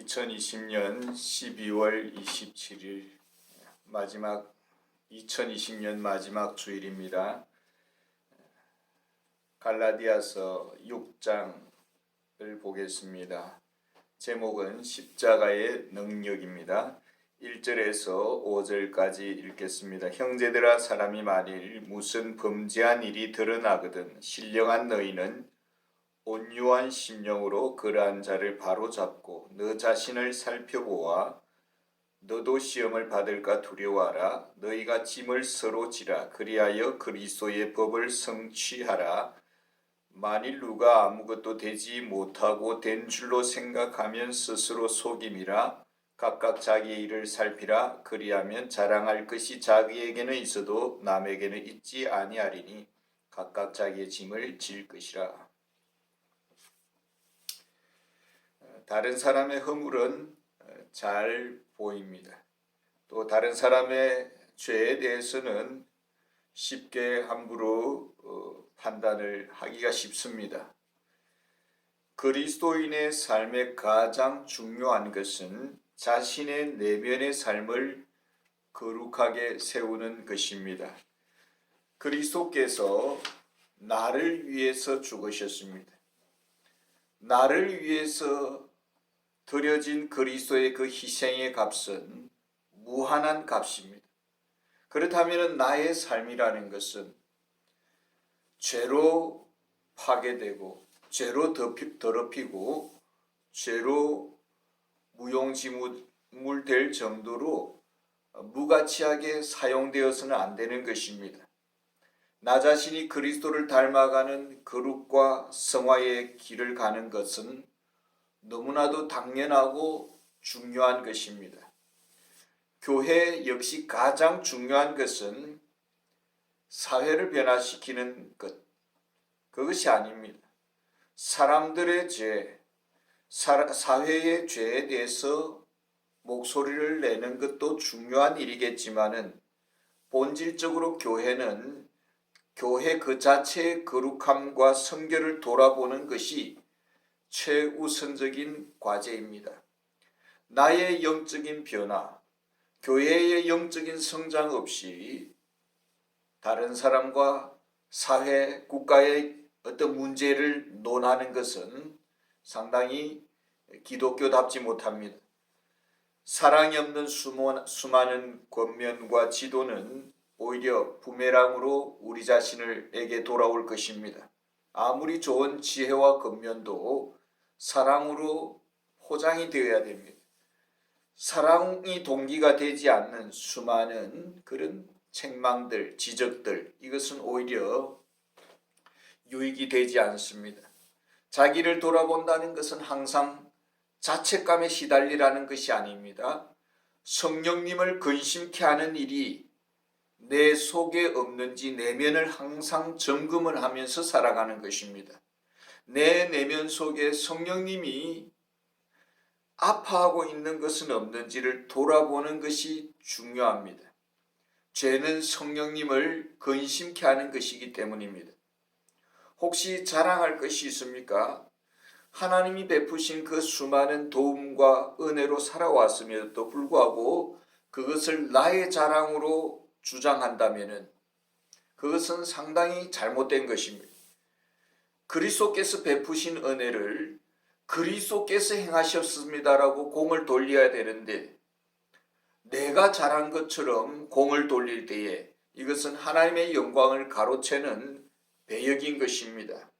2020년 12월 27일 마지막 2020년 마지막 주일입니다. 갈라디아서 6장을 보겠습니다. 제목은 십자가의 능력입니다. 1절에서 5절까지 읽겠습니다. 형제들아, 사람이 만일 무슨 범죄한 일이 드러나거든 신령한 너희는 온유한 심령으로 그러한 자를 바로잡고 너 자신을 살펴보아 너도 시험을 받을까 두려워하라. 너희가 짐을 서로 지라. 그리하여 그리스도의 법을 성취하라. 만일 누가 아무것도 되지 못하고 된 줄로 생각하면 스스로 속임이라. 각각 자기의 일을 살피라. 그리하면 자랑할 것이 자기에게는 있어도 남에게는 있지 아니하리니 각각 자기의 짐을 질 것이라. 다른 사람의 허물은 잘 보입니다. 또 다른 사람의 죄에 대해서는 쉽게 함부로 판단을 하기가 쉽습니다. 그리스도인의 삶의 가장 중요한 것은 자신의 내면의 삶을 거룩하게 세우는 것입니다. 그리스도께서 나를 위해서 죽으셨습니다. 나를 위해서 드려진 그리스도의 그 희생의 값은 무한한 값입니다. 그렇다면 나의 삶이라는 것은 죄로 파괴되고 죄로 더럽히고 죄로 무용지물 될 정도로 무가치하게 사용되어서는 안 되는 것입니다. 나 자신이 그리스도를 닮아가는 거룩과 성화의 길을 가는 것은 너무나도 당연하고 중요한 것입니다. 교회 역시 가장 중요한 것은 사회를 변화시키는 것, 그것이 아닙니다. 사람들의 죄, 사회의 죄에 대해서 목소리를 내는 것도 중요한 일이겠지만은 본질적으로 교회는 교회 그 자체의 거룩함과 성결을 돌아보는 것이 최우선적인 과제입니다. 나의 영적인 변화, 교회의 영적인 성장 없이 다른 사람과 사회, 국가의 어떤 문제를 논하는 것은 상당히 기독교답지 못합니다. 사랑이 없는 수많은 권면과 지도는 오히려 부메랑으로 우리 자신에게 돌아올 것입니다. 아무리 좋은 지혜와 권면도 사랑으로 포장이 되어야 됩니다. 사랑이 동기가 되지 않는 수많은 그런 책망들, 지적들, 이것은 오히려 유익이 되지 않습니다. 자기를 돌아본다는 것은 항상 자책감에 시달리라는 것이 아닙니다. 성령님을 근심케 하는 일이 내 속에 없는지 내면을 항상 점검을 하면서 살아가는 것입니다. 내 내면 속에 성령님이 아파하고 있는 것은 없는지를 돌아보는 것이 중요합니다. 죄는 성령님을 근심케 하는 것이기 때문입니다. 혹시 자랑할 것이 있습니까? 하나님이 베푸신 그 수많은 도움과 은혜로 살아왔음에도 불구하고 그것을 나의 자랑으로 주장한다면 그것은 상당히 잘못된 것입니다. 그리스도께서 베푸신 은혜를 그리스도께서 행하셨습니다라고 공을 돌려야 되는데 내가 잘한 것처럼 공을 돌릴 때에 이것은 하나님의 영광을 가로채는 배역인 것입니다.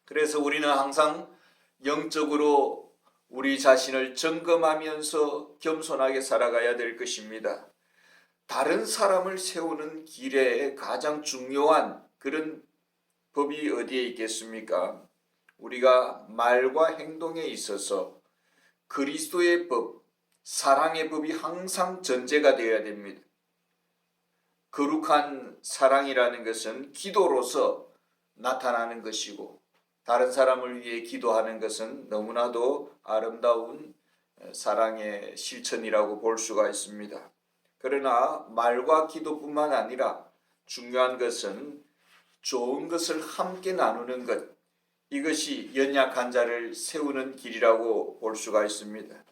그래서 우리는 항상 영적으로 우리 자신을 점검하면서 겸손하게 살아가야 될 것입니다. 다른 사람을 세우는 길에 가장 중요한 그런 법이 어디에 있겠습니까? 우리가 말과 행동에 있어서 그리스도의 법, 사랑의 법이 항상 전제가 되어야 됩니다. 거룩한 사랑이라는 것은 기도로서 나타나는 것이고 다른 사람을 위해 기도하는 것은 너무나도 아름다운 사랑의 실천이라고 볼 수가 있습니다. 그러나 말과 기도뿐만 아니라 중요한 것은 좋은 것을 함께 나누는 것, 이것이 연약한 자를 세우는 길이라고 볼 수가 있습니다.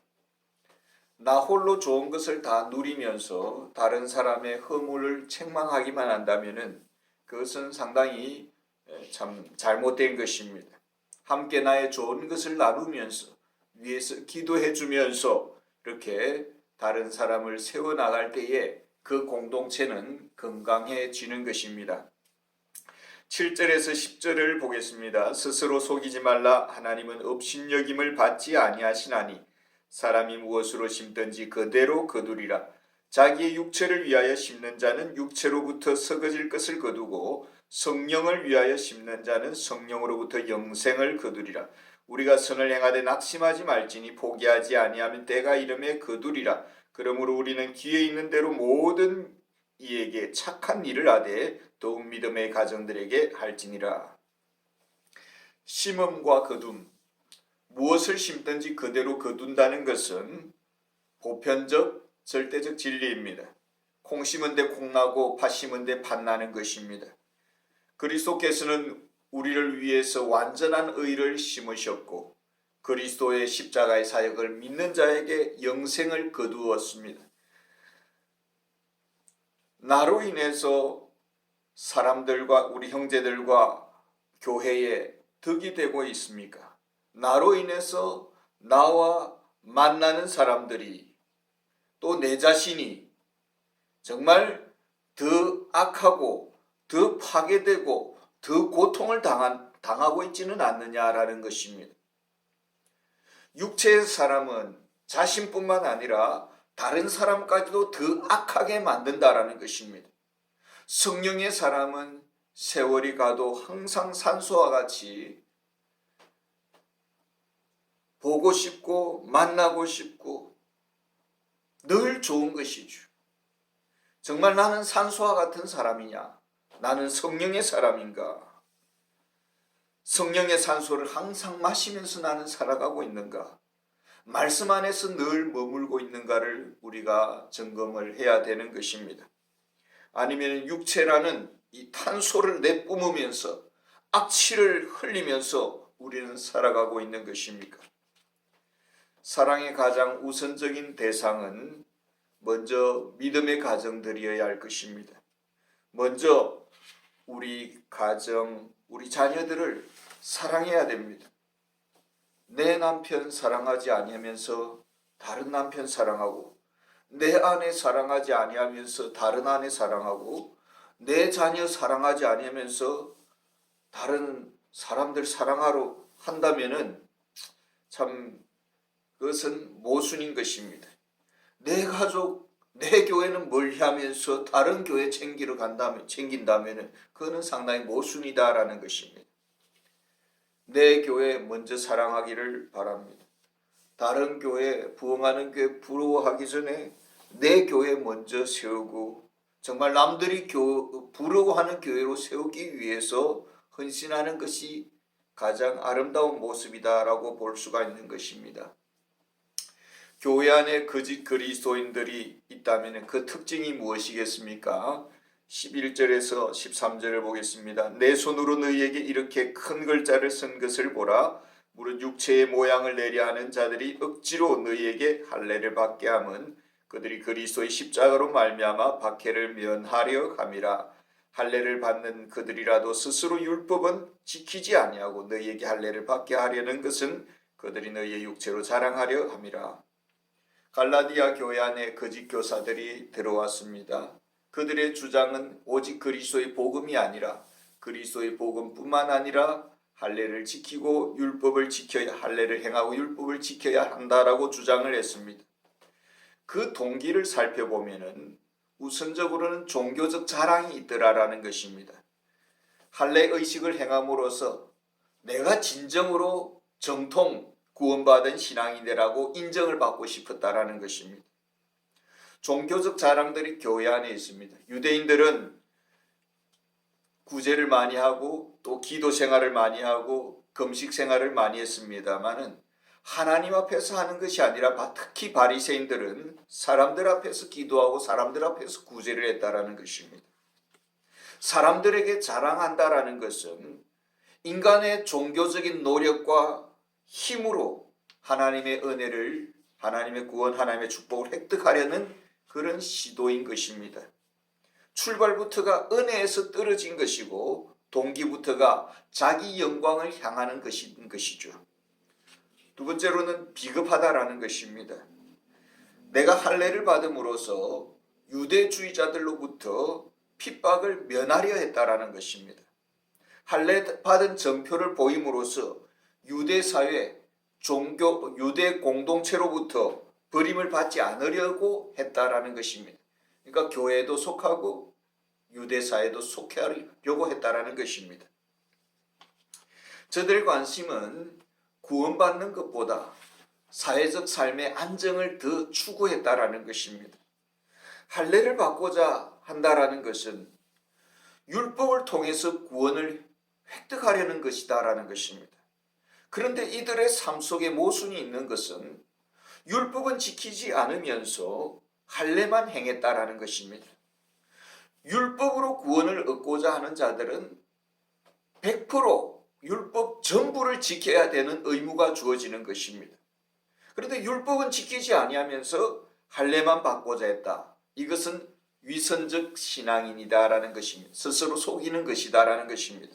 나 홀로 좋은 것을 다 누리면서 다른 사람의 허물을 책망하기만 한다면은 그것은 상당히 참 잘못된 것입니다. 함께 나의 좋은 것을 나누면서 위에서 기도해 주면서 이렇게 다른 사람을 세워나갈 때에 그 공동체는 건강해지는 것입니다. 7절에서 10절을 보겠습니다. 스스로 속이지 말라. 하나님은 업신여김을 받지 아니하시나니 사람이 무엇으로 심든지 그대로 거두리라. 자기의 육체를 위하여 심는 자는 육체로부터 썩어질 것을 거두고 성령을 위하여 심는 자는 성령으로부터 영생을 거두리라. 우리가 선을 행하되 낙심하지 말지니 포기하지 아니하면 때가 이름에 거두리라. 그러므로 우리는 기회 있는 대로 모든 이에게 착한 일을 하되 더욱 믿음의 가정들에게 할지니라. 심음과 거둠, 무엇을 심든지 그대로 거둔다는 것은 보편적 절대적 진리입니다. 콩 심은 데 콩 나고 팥 심은 데 팥 나는 것입니다. 그리스도께서는 우리를 위해서 완전한 의를 심으셨고 그리스도의 십자가의 사역을 믿는 자에게 영생을 거두었습니다. 나로 인해서 사람들과 우리 형제들과 교회에 덕이 되고 있습니까? 나로 인해서 나와 만나는 사람들이 또 내 자신이 정말 더 악하고 더 파괴되고 더 고통을 당하고 있지는 않느냐라는 것입니다. 육체의 사람은 자신뿐만 아니라 다른 사람까지도 더 악하게 만든다라는 것입니다. 성령의 사람은 세월이 가도 항상 산소와 같이 보고 싶고 만나고 싶고 늘 좋은 것이죠. 정말 나는 산소와 같은 사람이냐? 나는 성령의 사람인가? 성령의 산소를 항상 마시면서 나는 살아가고 있는가? 말씀 안에서 늘 머물고 있는가를 우리가 점검을 해야 되는 것입니다. 아니면 육체라는 이 탄소를 내뿜으면서 악취를 흘리면서 우리는 살아가고 있는 것입니까? 사랑의 가장 우선적인 대상은 먼저 믿음의 가정들이어야 할 것입니다. 먼저 우리 가정, 우리 자녀들을 사랑해야 됩니다. 내 남편 사랑하지 아니하면서 다른 남편 사랑하고, 내 아내 사랑하지 아니하면서 다른 아내 사랑하고, 내 자녀 사랑하지 아니하면서 다른 사람들 사랑하러 한다면은 참 그것은 모순인 것입니다. 내 가족, 내 교회는 멀리하면서 다른 교회 챙긴다면 그거는 상당히 모순이다라는 것입니다. 내 교회 먼저 사랑하기를 바랍니다. 다른 교회, 부흥하는 교회 부러워하기 전에 내 교회 먼저 세우고 정말 남들이 부러워하는 교회로 세우기 위해서 헌신하는 것이 가장 아름다운 모습이다라고 볼 수가 있는 것입니다. 교회 안에 거짓 그리스도인들이 있다면 그 특징이 무엇이겠습니까? 11절에서 13절을 보겠습니다. 내 손으로 너희에게 이렇게 큰 글자를 쓴 것을 보라. 무릇 육체의 모양을 내려 하는 자들이 억지로 너희에게 할례를 받게 함은 그들이 그리스도의 십자가로 말미암아 박해를 면하려 함이라. 할례를 받는 그들이라도 스스로 율법은 지키지 아니하고 너희에게 할례를 받게 하려는 것은 그들이 너희의 육체로 자랑하려 함이라. 갈라디아 교회 안에 거짓 교사들이 들어왔습니다. 그들의 주장은 오직 그리스도의 복음이 아니라 그리스도의 복음뿐만 아니라 할례를 지키고 율법을 지켜야 할례를 행하고 율법을 지켜야 한다라고 주장을 했습니다. 그 동기를 살펴보면은 우선적으로는 종교적 자랑이 있더라라는 것입니다. 할례 의식을 행함으로써 내가 진정으로 정통 구원받은 신앙인이라고 인정을 받고 싶었다라는 것입니다. 종교적 자랑들이 교회 안에 있습니다. 유대인들은 구제를 많이 하고 또 기도 생활을 많이 하고 금식 생활을 많이 했습니다마는 하나님 앞에서 하는 것이 아니라 특히 바리새인들은 사람들 앞에서 기도하고 사람들 앞에서 구제를 했다라는 것입니다. 사람들에게 자랑한다라는 것은 인간의 종교적인 노력과 힘으로 하나님의 은혜를 하나님의 구원, 하나님의 축복을 획득하려는 그런 시도인 것입니다. 출발부터가 은혜에서 떨어진 것이고 동기부터가 자기 영광을 향하는 것인 것이죠. 두 번째로는 비겁하다라는 것입니다. 내가 할례를 받음으로써 유대주의자들로부터 핍박을 면하려 했다라는 것입니다. 할례 받은 정표를 보임으로써 유대 사회, 종교, 유대 공동체로부터 버림을 받지 않으려고 했다라는 것입니다. 그러니까 교회에도 속하고 유대 사회도 속하려고 했다라는 것입니다. 저들의 관심은 구원받는 것보다 사회적 삶의 안정을 더 추구했다라는 것입니다. 할례를 받고자 한다라는 것은 율법을 통해서 구원을 획득하려는 것이다라는 것입니다. 그런데 이들의 삶 속에 모순이 있는 것은 율법은 지키지 않으면서 할례만 행했다라는 것입니다. 율법으로 구원을 얻고자 하는 자들은 100% 율법 전부를 지켜야 되는 의무가 주어지는 것입니다. 그런데 율법은 지키지 아니하면서 할례만 받고자 했다. 이것은 위선적 신앙인이다라는 것입니다. 스스로 속이는 것이다라는 것입니다.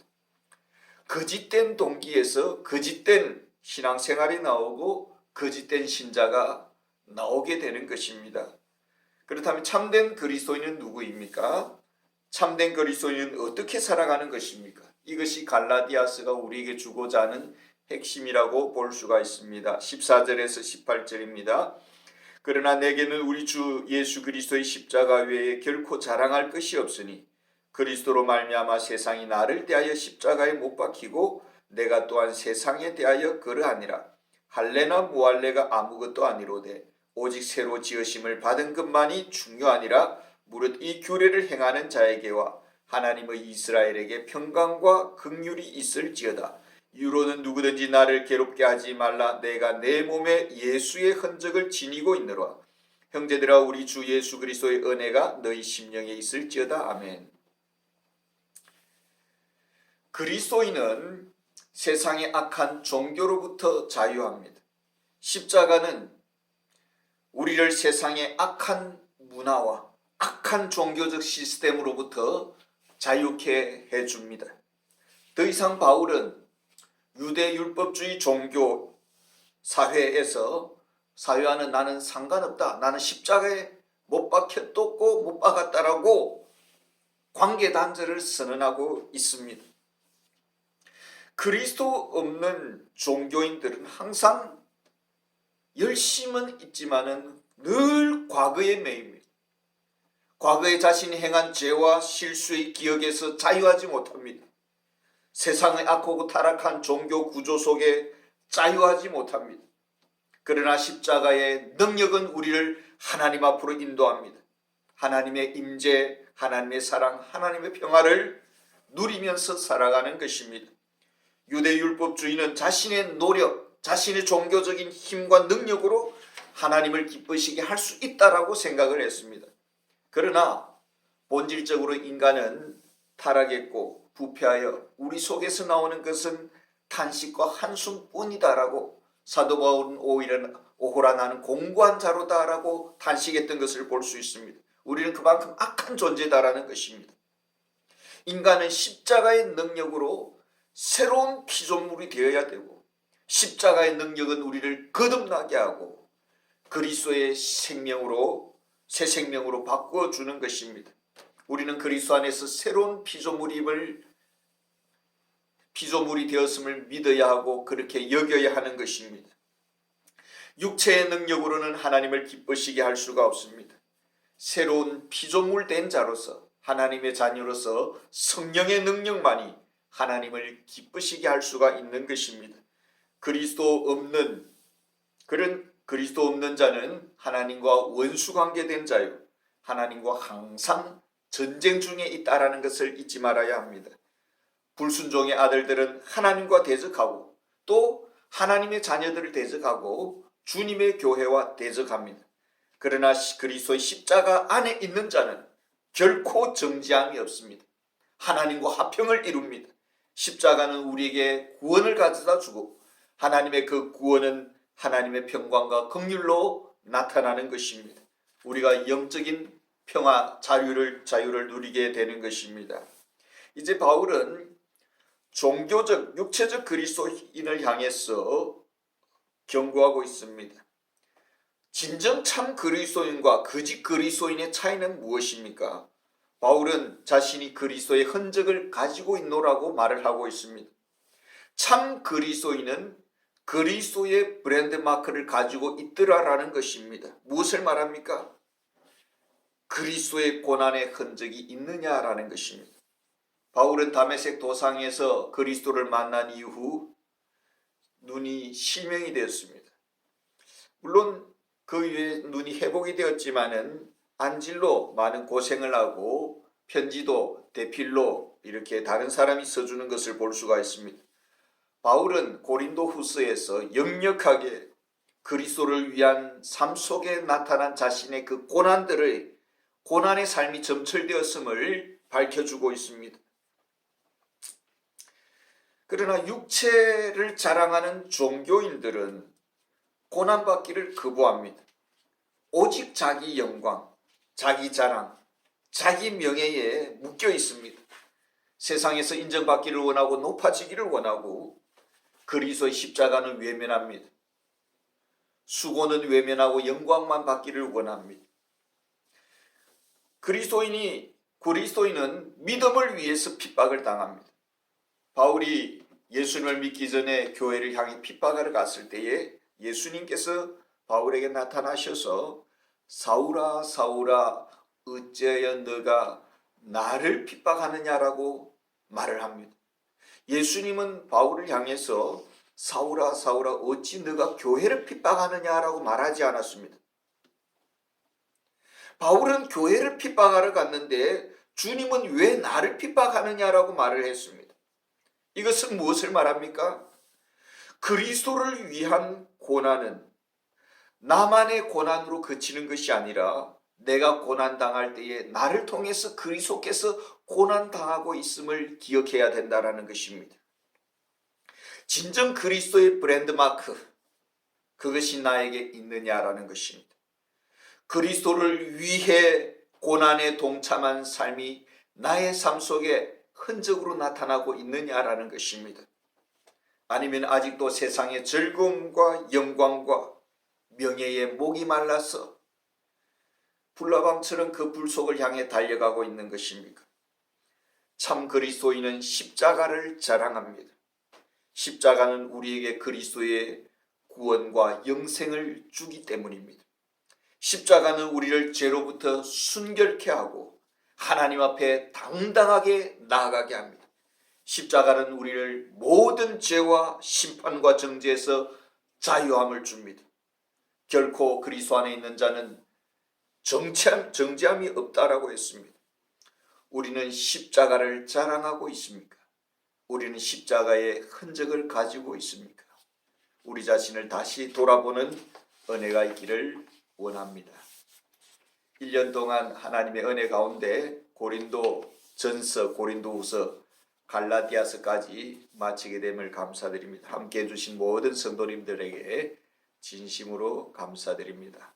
거짓된 동기에서 거짓된 신앙생활이 나오고 거짓된 신자가 나오게 되는 것입니다. 그렇다면 참된 그리스도인은 누구입니까? 참된 그리스도인은 어떻게 살아가는 것입니까? 이것이 갈라디아서가 우리에게 주고자 하는 핵심이라고 볼 수가 있습니다. 14절에서 18절입니다. 그러나 내게는 우리 주 예수 그리스도의 십자가 외에 결코 자랑할 것이 없으니 그리스도로 말미암아 세상이 나를 대하여 십자가에 못 박히고 내가 또한 세상에 대하여 그러하니라. 할례나 무할례가 아무것도 아니로되 오직 새로 지으심을 받은 것만이 중요하니라. 무릇 이 규례를 행하는 자에게와 하나님의 이스라엘에게 평강과 긍휼이 있을지어다. 이유로는 누구든지 나를 괴롭게 하지 말라. 내가 내 몸에 예수의 흔적을 지니고 있느라. 형제들아, 우리 주 예수 그리스도의 은혜가 너희 심령에 있을지어다. 아멘. 그리스도인은 세상의 악한 종교로부터 자유합니다. 십자가는 우리를 세상의 악한 문화와 악한 종교적 시스템으로부터 자유케 해줍니다. 더 이상 바울은 유대율법주의 종교 사회와는 나는 상관없다. 나는 십자가에 못 박혔고 못 박았다라고 관계단절을 선언하고 있습니다. 그리스도 없는 종교인들은 항상 열심은 있지만은 늘 과거에 매입니다. 과거에 자신이 행한 죄와 실수의 기억에서 자유하지 못합니다. 세상의 악하고 타락한 종교 구조 속에 자유하지 못합니다. 그러나 십자가의 능력은 우리를 하나님 앞으로 인도합니다. 하나님의 임재, 하나님의 사랑, 하나님의 평화를 누리면서 살아가는 것입니다. 유대율법주의는 자신의 노력, 자신의 종교적인 힘과 능력으로 하나님을 기쁘시게 할 수 있다라고 생각을 했습니다. 그러나 본질적으로 인간은 타락했고 부패하여 우리 속에서 나오는 것은 탄식과 한숨뿐이다라고 사도 바울은 오호라 나는 공고한 자로다라고 탄식했던 것을 볼 수 있습니다. 우리는 그만큼 악한 존재다라는 것입니다. 인간은 십자가의 능력으로 새로운 피조물이 되어야 되고 십자가의 능력은 우리를 거듭나게 하고 그리스도의 생명으로 새 생명으로 바꾸어주는 것입니다. 우리는 그리스도 안에서 새로운 피조물이 되었음을 믿어야 하고 그렇게 여겨야 하는 것입니다. 육체의 능력으로는 하나님을 기쁘시게 할 수가 없습니다. 새로운 피조물 된 자로서 하나님의 자녀로서 성령의 능력만이 하나님을 기쁘시게 할 수가 있는 것입니다. 그리스도 없는 자는 하나님과 원수관계된 자요 하나님과 항상 전쟁 중에 있다라는 것을 잊지 말아야 합니다. 불순종의 아들들은 하나님과 대적하고 또 하나님의 자녀들을 대적하고 주님의 교회와 대적합니다. 그러나 그리스도의 십자가 안에 있는 자는 결코 정죄함이 없습니다. 하나님과 화평을 이룹니다. 십자가는 우리에게 구원을 가져다 주고 하나님의 그 구원은 하나님의 평강과 긍휼로 나타나는 것입니다. 우리가 영적인 평화, 자유를 누리게 되는 것입니다. 이제 바울은 종교적, 육체적 그리스도인을 향해서 경고하고 있습니다. 진정 참 그리스도인과 거짓 그리스도인의 차이는 무엇입니까? 바울은 자신이 그리스도의 흔적을 가지고 있노라고 말을 하고 있습니다. 참 그리스도인은 그리스도의 브랜드 마크를 가지고 있더라라는 것입니다. 무엇을 말합니까? 그리스도의 고난의 흔적이 있느냐라는 것입니다. 바울은 다메섹 도상에서 그리스도를 만난 이후 눈이 실명이 되었습니다. 물론 그 이후에 눈이 회복이 되었지만은 안질로 많은 고생을 하고 편지도 대필로 이렇게 다른 사람이 써주는 것을 볼 수가 있습니다. 바울은 고린도 후서에서 역력하게 그리스도를 위한 삶 속에 나타난 자신의 그 고난의 삶이 점철되었음을 밝혀주고 있습니다. 그러나 육체를 자랑하는 종교인들은 고난받기를 거부합니다. 오직 자기 영광, 자기 자랑, 자기 명예에 묶여 있습니다. 세상에서 인정받기를 원하고 높아지기를 원하고 그리스도의 십자가는 외면합니다. 수고는 외면하고 영광만 받기를 원합니다. 그리스도인은 믿음을 위해서 핍박을 당합니다. 바울이 예수님을 믿기 전에 교회를 향해 핍박하러 갔을 때에 예수님께서 바울에게 나타나셔서 사울아 사울아 어찌하여 너가 나를 핍박하느냐라고 말을 합니다. 예수님은 바울을 향해서 사울아 사울아 어찌 너가 교회를 핍박하느냐라고 말하지 않았습니다. 바울은 교회를 핍박하러 갔는데 주님은 왜 나를 핍박하느냐라고 말을 했습니다. 이것은 무엇을 말합니까? 그리스도를 위한 고난은 나만의 고난으로 그치는 것이 아니라 내가 고난당할 때에 나를 통해서 그리스도께서 고난당하고 있음을 기억해야 된다는 것입니다. 진정 그리스도의 브랜드 마크, 그것이 나에게 있느냐라는 것입니다. 그리스도를 위해 고난에 동참한 삶이 나의 삶 속에 흔적으로 나타나고 있느냐라는 것입니다. 아니면 아직도 세상의 즐거움과 영광과 명예에 목이 말라서 불나방처럼 그 불속을 향해 달려가고 있는 것입니까? 참 그리스도인은 십자가를 자랑합니다. 십자가는 우리에게 그리스도의 구원과 영생을 주기 때문입니다. 십자가는 우리를 죄로부터 순결케 하고 하나님 앞에 당당하게 나아가게 합니다. 십자가는 우리를 모든 죄와 심판과 정죄에서 자유함을 줍니다. 결코 그리스도 안에 있는 자는 정죄함이 없다라고 했습니다. 우리는 십자가를 자랑하고 있습니까? 우리는 십자가의 흔적을 가지고 있습니까? 우리 자신을 다시 돌아보는 은혜가 있기를 원합니다. 1년 동안 하나님의 은혜 가운데 고린도전서, 고린도후서, 갈라디아서까지 마치게 됨을 감사드립니다. 함께해 주신 모든 성도님들에게 진심으로 감사드립니다.